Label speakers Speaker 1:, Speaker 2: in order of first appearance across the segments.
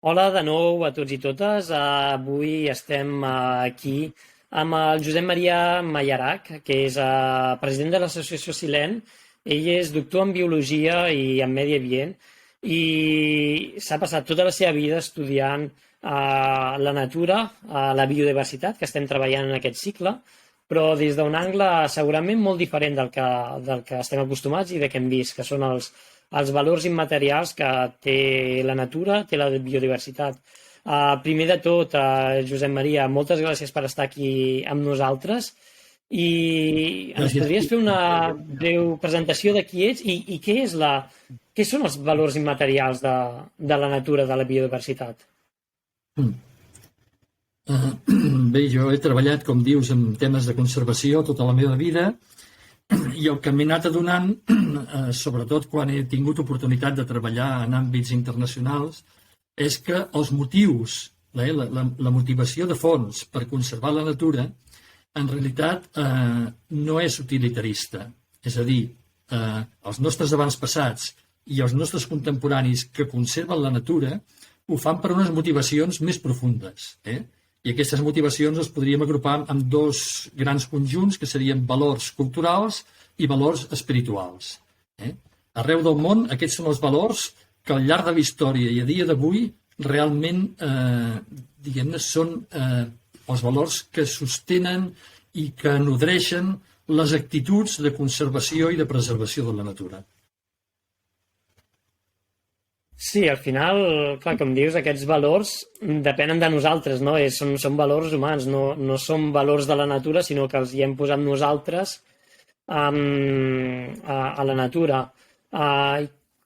Speaker 1: Hola de nou a tots i totes. Avui estem aquí amb el Josep Maria Mayarac, que és president de l'Associació Silent. Ell és doctor en Biologia i en Medi Ambient i s'ha passat tota la seva vida estudiant la natura, la biodiversitat, que estem treballant en aquest cicle, però des d'un angle segurament molt diferent del que estem acostumats i de que hem vist, que són els valors immaterials que té la natura, té la biodiversitat. Primer de tot, Josep Maria, moltes gràcies per estar aquí amb nosaltres i ens
Speaker 2: Gràcies.
Speaker 1: podries fer una breu presentació de qui ets i què són els valors immaterials de la natura, de la biodiversitat?
Speaker 2: Bé, jo he treballat, com dius, en temes de conservació tota la meva vida i el que m'he anat adonant, sobretot quan he tingut oportunitat de treballar en àmbits internacionals, és que els motius, la motivació de fons per conservar la natura, en realitat no és utilitarista. És a dir, els nostres avantpassats i els nostres contemporanis que conserven la natura ho fan per unes motivacions més profundes. I aquestes motivacions les podríem agrupar en dos grans conjunts, que serien valors culturals i valors espirituals. Arreu del món, aquests són els valors que al llarg de la història i a dia d'avui realment, diguem-ne, són els valors que sostenen i que nodreixen les actituds de conservació i de preservació de la natura.
Speaker 1: Sí, al final, clar, com dius, aquests valors depenen de nosaltres, no? Són valors humans, no són valors de la natura, sinó que els hi hem posat nosaltres a la natura.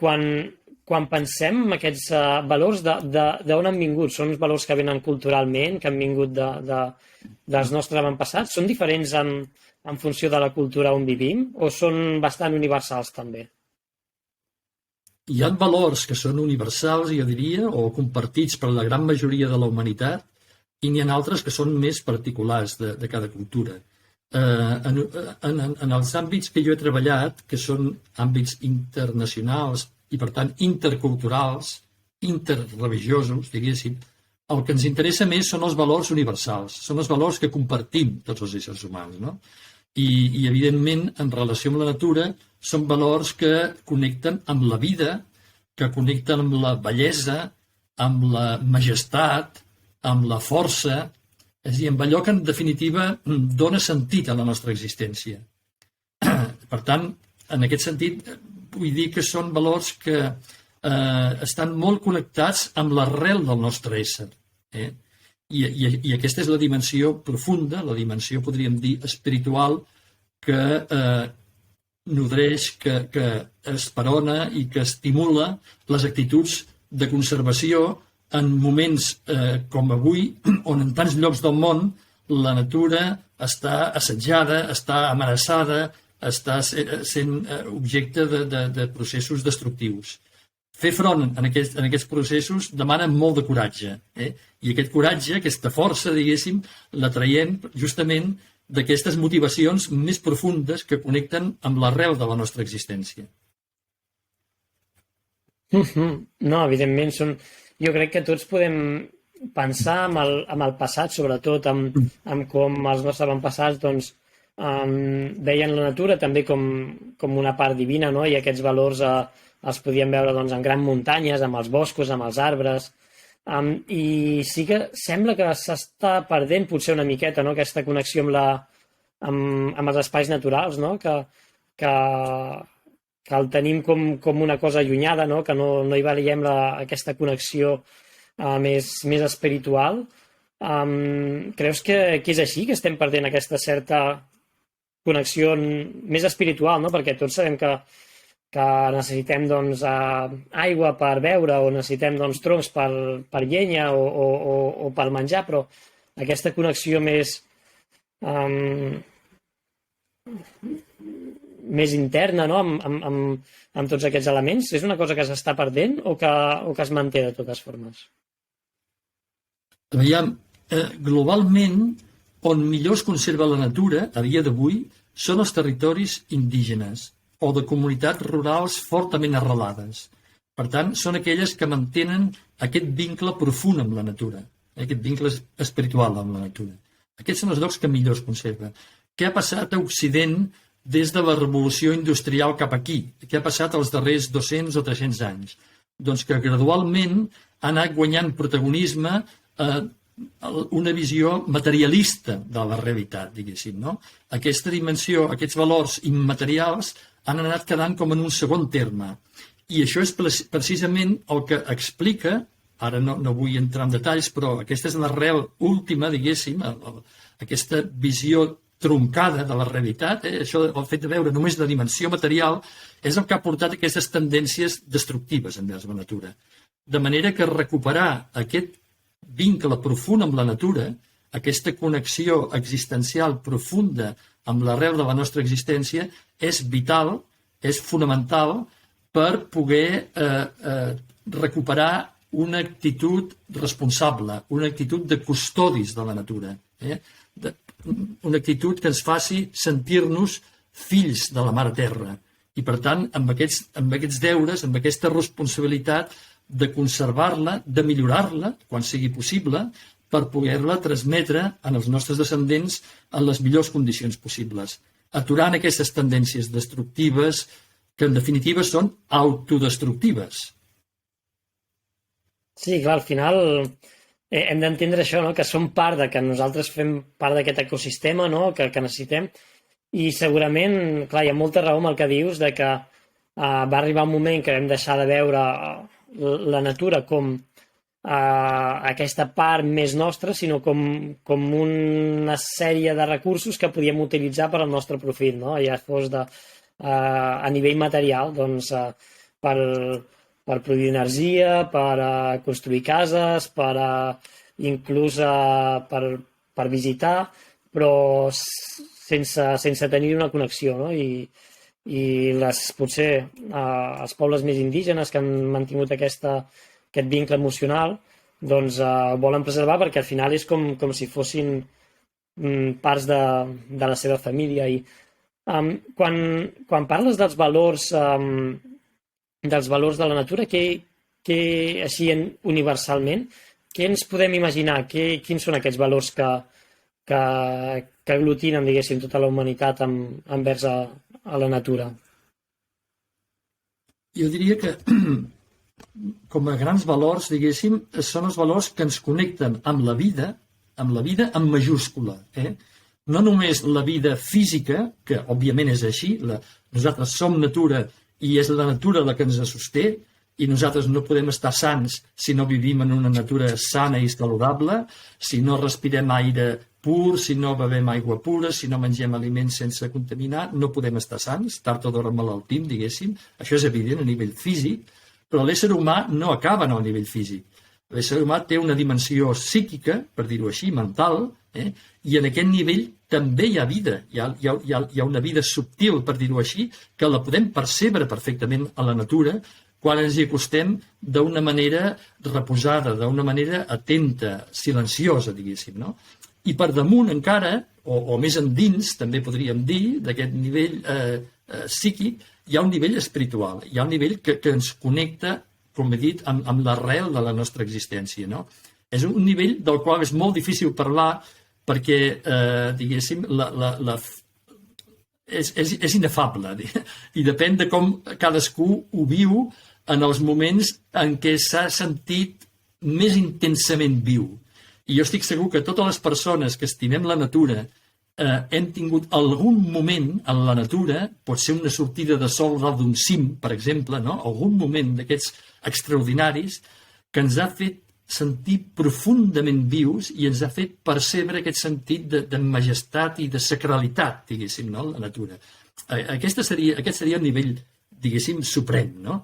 Speaker 1: Quan pensem en aquests valors, d'on han vingut? Són uns valors que venen culturalment, que han vingut dels nostres avantpassats? Són diferents en funció de la cultura on vivim o són bastant universals també?
Speaker 2: Hi ha valors que són universals, jo diria, o compartits per la gran majoria de la humanitat, i n'hi ha altres que són més particulars de cada cultura. En els àmbits que jo he treballat, que són àmbits internacionals i, per tant, interculturals, interreligiosos, diguéssim, el que ens interessa més són els valors universals, són els valors que compartim tots els éssers humans, no? I evidentment, en relació amb la natura, són valors que connecten amb la vida, que connecten amb la bellesa, amb la majestat, amb la força, és a dir, amb allò que, en definitiva, dona sentit a la nostra existència. Per tant, en aquest sentit, vull dir que són valors que estan molt connectats amb l'arrel del nostre ésser. I aquesta és la dimensió profunda, la dimensió, podríem dir, espiritual, que nodreix, que esperona i que estimula les actituds de conservació en moments com avui, on en tants llocs del món la natura està assetjada, està amenaçada, està sent objecte de processos destructius. Fer front en aquests processos demana molt de coratge. I aquest coratge, aquesta força, diguéssim, la traiem justament d'aquestes motivacions més profundes que connecten amb l'arrel de la nostra existència.
Speaker 1: No, evidentment, jo crec que tots podem pensar en el passat, sobretot en com els nostres avantpassats doncs, veien la natura també com una part divina, no? I aquests valors els podíem veure doncs, en grans muntanyes, amb els boscos, amb els arbres, i sí que sembla que s'està perdent potser una miqueta, no? Aquesta connexió amb els espais naturals, no? Que el tenim com una cosa allunyada, no? Que no hi veiem aquesta connexió més espiritual. Creus que és així, que estem perdent aquesta certa connexió més espiritual, no? Perquè tots sabem que necessitem doncs, aigua per beure o necessitem doncs, troncs per llenya o per menjar, però aquesta connexió més interna, no? amb tots aquests elements, és una cosa que s'està perdent o que es manté de totes formes?
Speaker 2: Veiem, globalment, on millor es conserva la natura a dia d'avui són els territoris indígenes o de comunitats rurals fortament arrelades. Per tant, són aquelles que mantenen aquest vincle profund amb la natura, aquest vincle espiritual amb la natura. Aquests són els llocs que millor es conserva. Què ha passat a Occident des de la revolució industrial cap aquí? Què ha passat els darrers 200 o 300 anys? Doncs que gradualment ha anat guanyant protagonisme una visió materialista de la realitat, diguéssim, no? Aquesta dimensió, aquests valors immaterials han anat quedant com en un segon terme. I això és precisament el que explica, ara no vull entrar en detalls, però aquesta és l'arrel última, diguéssim, aquesta visió troncada de la realitat, això, el fet de veure només la dimensió material, és el que ha portat aquestes tendències destructives envers la natura. De manera que recuperar aquest vincle profund amb la natura, aquesta connexió existencial profunda amb l'arrel de la nostra existència, és vital, és fonamental per poder recuperar una actitud responsable, una actitud de custodis de la natura, una actitud que ens faci sentir-nos fills de la mare terra. I, per tant, amb aquests deures, amb aquesta responsabilitat de conservar-la, de millorar-la, quan sigui possible, per poder-la transmetre als nostres descendents en les millors condicions possibles, aturant aquestes tendències destructives que, en definitiva, són autodestructives.
Speaker 1: Sí, clar, al final hem d'entendre això, no? Que som part de que nosaltres fem part d'aquest ecosistema, no? que necessitem, i segurament, clar, hi ha molta raó amb el que dius de que va arribar un moment que vam deixar de veure la natura com aquesta part més nostra, sinó com una sèrie de recursos que podíem utilitzar per al nostre profit, no? Ja fos a nivell material, doncs, per produir energia, per construir cases, inclús per visitar, però sense tenir una connexió, no? I potser els pobles més indígenes que han mantingut aquest vincle emocional doncs volen preservar, perquè al final és com si fossin parts de la seva família. I quan parles dels valors de la natura, així universalment, què ens podem imaginar? Quins són aquests valors que aglutinen, diguéssim, tota la humanitat envers a la natura?
Speaker 2: Jo diria que com a grans valors, diguéssim, són els valors que ens connecten amb la vida en majúscula. No només la vida física, que òbviament és així, nosaltres som natura i és la natura la que ens sosté, i nosaltres no podem estar sans si no vivim en una natura sana i saludable, si no respirem aire pur, si no bevem aigua pura, si no mengem aliments sense contaminar, no podem estar sans, tard o d'hora malaltim, diguéssim. Això és evident a nivell físic, però l'ésser humà no acaba en el nivell físic. L'ésser humà té una dimensió psíquica, per dir-ho així, mental, i en aquest nivell també hi ha vida, hi ha una vida subtil, per dir-ho així, que la podem percebre perfectament a la natura quan ens hi acostem d'una manera reposada, d'una manera atenta, silenciosa, diguéssim, no? I per damunt encara, o més endins, també podríem dir, d'aquest nivell psíquic, hi ha un nivell espiritual, hi ha un nivell que ens connecta, com he dit, amb l'arrel de la nostra existència, no? És un nivell del qual és molt difícil parlar perquè, diguéssim, és inefable i depèn de com cadascú ho viu en els moments en què s'ha sentit més intensament viu. I jo estic segur que totes les persones que estimem la natura hem tingut algun moment en la natura, pot ser una sortida de sol dalt d'un cim, per exemple, no? Algun moment d'aquests extraordinaris que ens ha fet sentir profundament vius i ens ha fet percebre aquest sentit de majestat i de sacralitat, diguéssim, no? La natura. Aquest seria el nivell, diguéssim, suprem, no?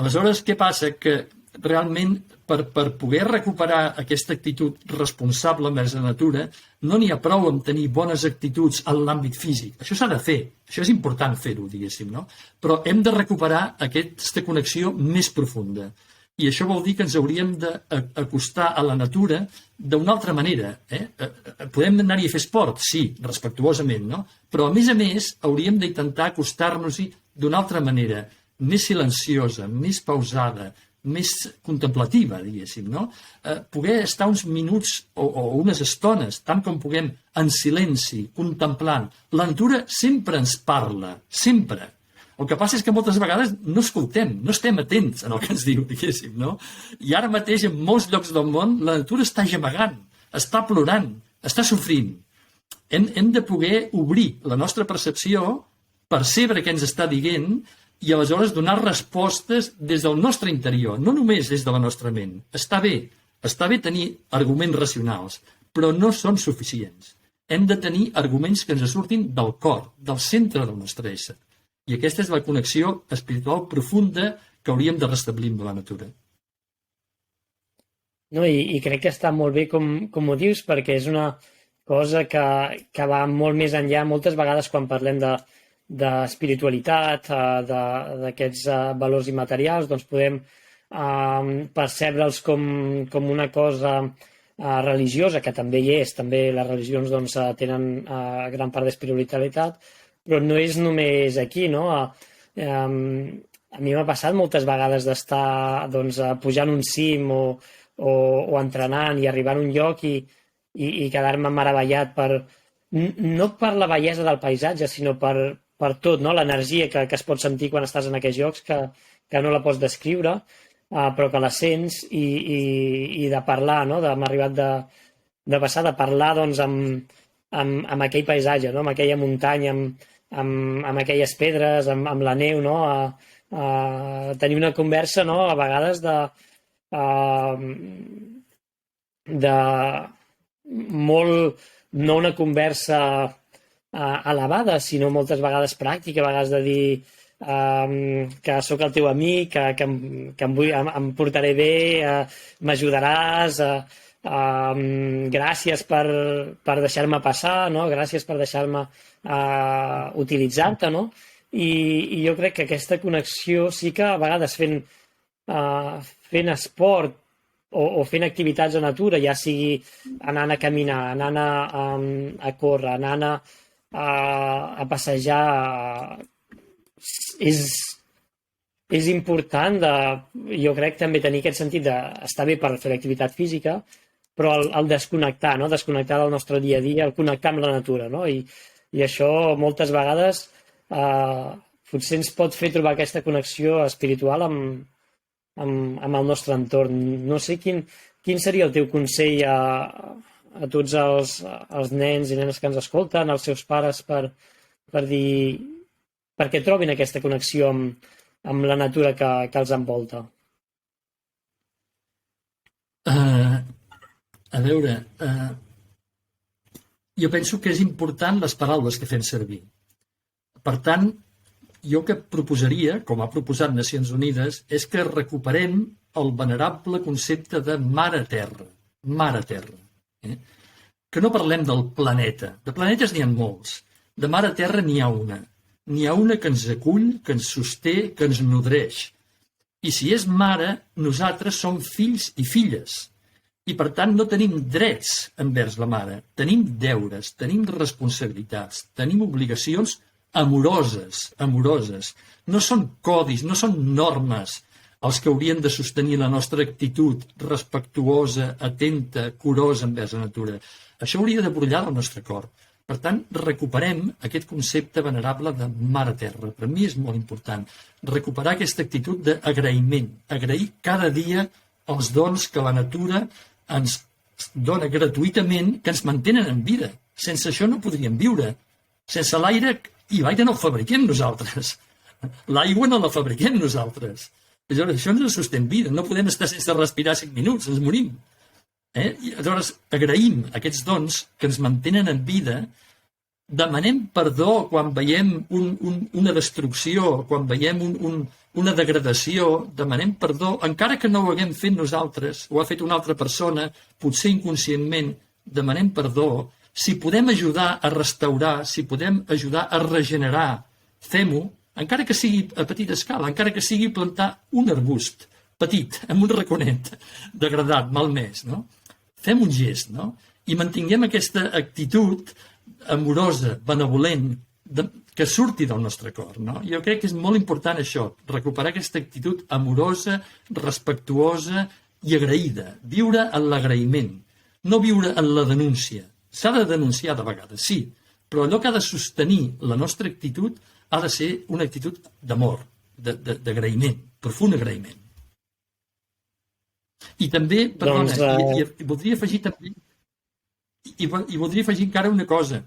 Speaker 2: Aleshores, què passa? Que realment per poder recuperar aquesta actitud responsable envers la natura no n'hi ha prou amb tenir bones actituds en l'àmbit físic. Això s'ha de fer, això és important fer-ho, diguéssim, no? Però hem de recuperar aquesta connexió més profunda. I això vol dir que ens hauríem d'acostar a la natura d'una altra manera. Podem anar-hi a fer esport? Sí, respectuosament, no? Però, a més, hauríem d'intentar acostar-nos-hi d'una altra manera, més silenciosa, més pausada, més contemplativa, diguéssim, no? Poder estar uns minuts o unes estones, tant com puguem, en silenci, contemplant. La natura sempre ens parla, sempre. El que passa és que moltes vegades no escoltem, no estem atents en el que ens diu, diguéssim, no? I ara mateix, en molts llocs del món, la natura està gemegant, està plorant, està sofrint. Hem de poder obrir la nostra percepció, percebre què ens està dient i aleshores donar respostes des del nostre interior, no només des de la nostra ment. Està bé tenir arguments racionals, però no són suficients. Hem de tenir arguments que ens surtin del cor, del centre del nostre ésser. I aquesta és la connexió espiritual profunda que hauríem de restablir amb la natura.
Speaker 1: No, i crec que està molt bé com ho dius, perquè és una cosa que va molt més enllà. Moltes vegades quan parlem d'espiritualitat, d'aquests valors immaterials, doncs podem percebre'ls com una cosa religiosa, que també hi és, també les religions doncs, tenen gran part d'espiritualitat, però no és només aquí, no? A mi m'ha passat moltes vegades d'estar doncs, pujant un cim o entrenant i arribar a un lloc i quedar-me meravellat no per la bellesa del paisatge, sinó per tot, no? L'energia que es pot sentir quan estàs en aquests llocs, que no la pots descriure, però que la sents i de parlar, no? M'ha arribat de passar de parlar doncs, amb aquell paisatge, no? Amb aquella muntanya, amb aquelles pedres, amb la neu, no? Tenir una conversa, no? A vegades de molt, no una conversa elevada, sinó moltes vegades pràctica, a vegades de dir que sóc el teu amic, que em portaré bé, m'ajudaràs, gràcies per deixar-me passar, no? Gràcies per deixar-me utilitzar-te, no? I jo crec que aquesta connexió sí que a vegades fent esport o fent activitats a natura, ja sigui anant a caminar, anant a córrer, anant a passejar, és important jo crec també tenir aquest sentit d'estar bé per fer l'activitat física, però el desconnectar, no? Desconnectar del nostre dia a dia, el connectar amb la natura, no? I això moltes vegades potser ens pot fer trobar aquesta connexió espiritual amb el nostre entorn. No sé quin seria el teu consell a tots els nens i nenes que ens escolten, als seus pares, perquè trobin aquesta connexió amb la natura que els envolta.
Speaker 2: A veure, jo penso que és important les paraules que fem servir. Per tant, jo que proposaria, com ha proposat Nacions Unides, és que recuperem el venerable concepte de mare-terra. Mare-terra. Que no parlem del planeta. De planetes n'hi ha molts. De mare-terra n'hi ha una. N'hi ha una que ens acull, que ens sosté, que ens nodreix. I si és mare, nosaltres som fills i filles. I, per tant, no tenim drets envers la mare. Tenim deures, tenim responsabilitats, tenim obligacions amoroses. No són codis, no són normes els que haurien de sostenir la nostra actitud respectuosa, atenta, curosa envers la natura. Això hauria de brollar el nostre cor. Per tant, recuperem aquest concepte venerable de mare-terra. Per mi és molt important recuperar aquesta actitud d'agraïment, agrair cada dia els dons que la natura ens dona gratuïtament, que ens mantenen en vida. Sense això no podríem viure. Sense l'aire, i l'aire no el fabriquem nosaltres. L'aigua no la fabriquem nosaltres. Aleshores, això ens sostén vida. No podem estar sense respirar 5 minuts, ens morim. I aleshores, agraïm aquests dons que ens mantenen en vida, demanem perdó quan veiem una destrucció, quan veiem una degradació, demanem perdó, encara que no ho haguem fet nosaltres, ho ha fet una altra persona, potser inconscientment, demanem perdó. Si podem ajudar a restaurar, si podem ajudar a regenerar, fem-ho, encara que sigui a petita escala, encara que sigui plantar un arbust petit, amb un raconet degradat, malmès, no? Fem un gest, no? I mantinguem aquesta actitud amorosa, benevolent, que surti del nostre cor. No? Jo crec que és molt important això, recuperar aquesta actitud amorosa, respectuosa i agraïda. Viure en l'agraïment, no viure en la denúncia. S'ha de denunciar de vegades, sí, però allò que ha de sostenir la nostra actitud ha de ser una actitud d'amor, d'agraïment, profund agraïment. I també, perdona, i voldria afegir també, i voldria afegir encara una cosa,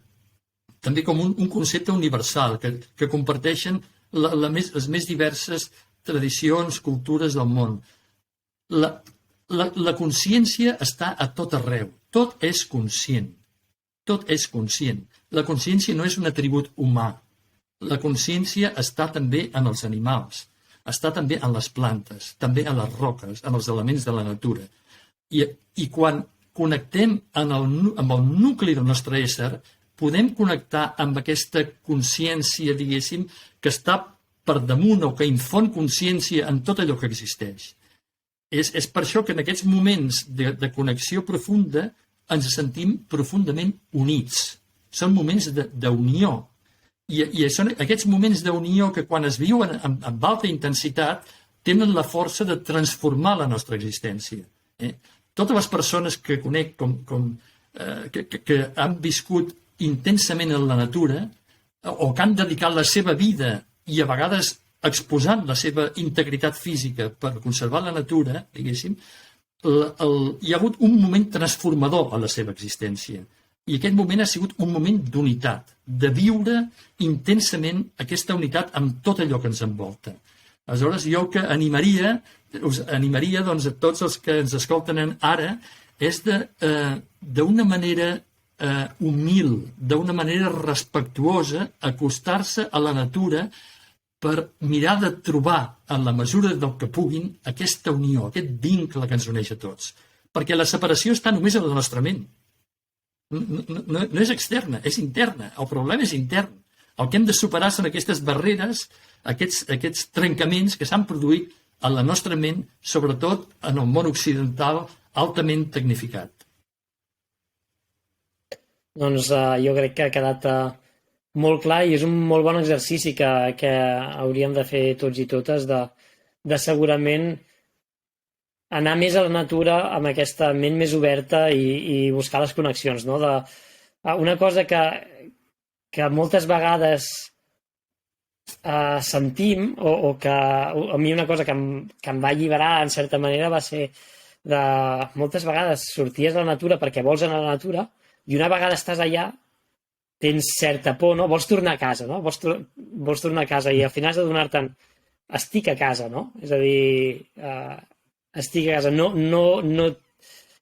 Speaker 2: també com un concepte universal, que comparteixen les més diverses tradicions, cultures del món. La consciència està a tot arreu, tot és conscient. Tot és conscient. La consciència no és un atribut humà. La consciència està també en els animals, està també en les plantes, també en les roques, en els elements de la natura. I quan connectem amb el nucli del nostre ésser, podem connectar amb aquesta consciència, diguéssim, que està per damunt o que infon consciència en tot allò que existeix. És per això que en aquests moments de connexió profunda ens sentim profundament units. Són moments d'unió. I són aquests moments d'unió que quan es viuen amb alta intensitat tenen la força de transformar la nostra existència. Totes les persones que conec que han viscut intensament en la natura o que han dedicat la seva vida i a vegades exposant la seva integritat física per conservar la natura, diguéssim, hi ha hagut un moment transformador a la seva existència. I aquest moment ha sigut un moment d'unitat, de viure intensament aquesta unitat amb tot allò que ens envolta. Aleshores, jo que us animaria doncs, a tots els que ens escolten ara és d'una manera humil, d'una manera respectuosa, acostar-se a la natura per mirar de trobar, en la mesura del que puguin, aquesta unió, aquest vincle que ens uneix a tots. Perquè la separació està només a la nostra ment. No és externa, és interna. El problema és intern. El que hem de superar són aquestes barreres, aquests trencaments que s'han produït a la nostra ment, sobretot en el món occidental altament tecnificat.
Speaker 1: Doncs jo crec que ha quedat molt clar i és un molt bon exercici que hauríem de fer tots i totes de segurament anar més a la natura amb aquesta ment més oberta i buscar les connexions. No? Una cosa que moltes vegades sentim o que a mi una cosa que em va alliberar en certa manera va ser de moltes vegades sorties a la natura perquè vols anar a la natura i una vegada estàs allà tens certa por, no? Vols tornar a casa, no? Vols tornar a casa i al final has de donar-te'n estic a casa, no? És a dir, estic a casa, no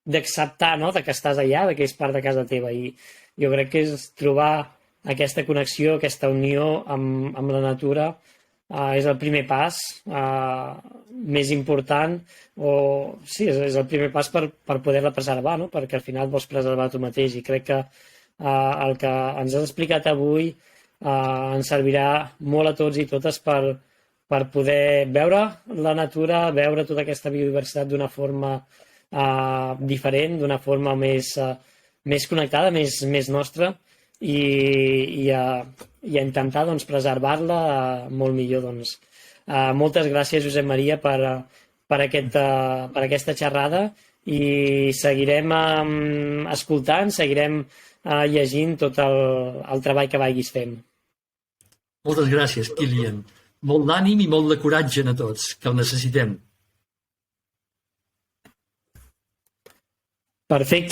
Speaker 1: d'acceptar, no?, de que estàs allà, de que és part de casa teva. I jo crec que és trobar aquesta connexió, aquesta unió amb la natura és el primer pas més important, o sí, és el primer pas per poder-la preservar, no? Perquè al final vols preservar tu mateix i crec que el que ens has explicat avui ens servirà molt a tots i totes per poder veure la natura, veure tota aquesta biodiversitat d'una forma diferent, d'una forma més connectada, més nostra i a intentar doncs, preservar-la molt millor. Doncs. Moltes gràcies, Josep Maria, per aquesta xerrada i seguirem escoltant, seguirem llegint tot el treball que vagis fent.
Speaker 2: Moltes gràcies, Kilian. Molt d'ànim i molt de coratge a tots, que el necessitem.
Speaker 1: Perfecte.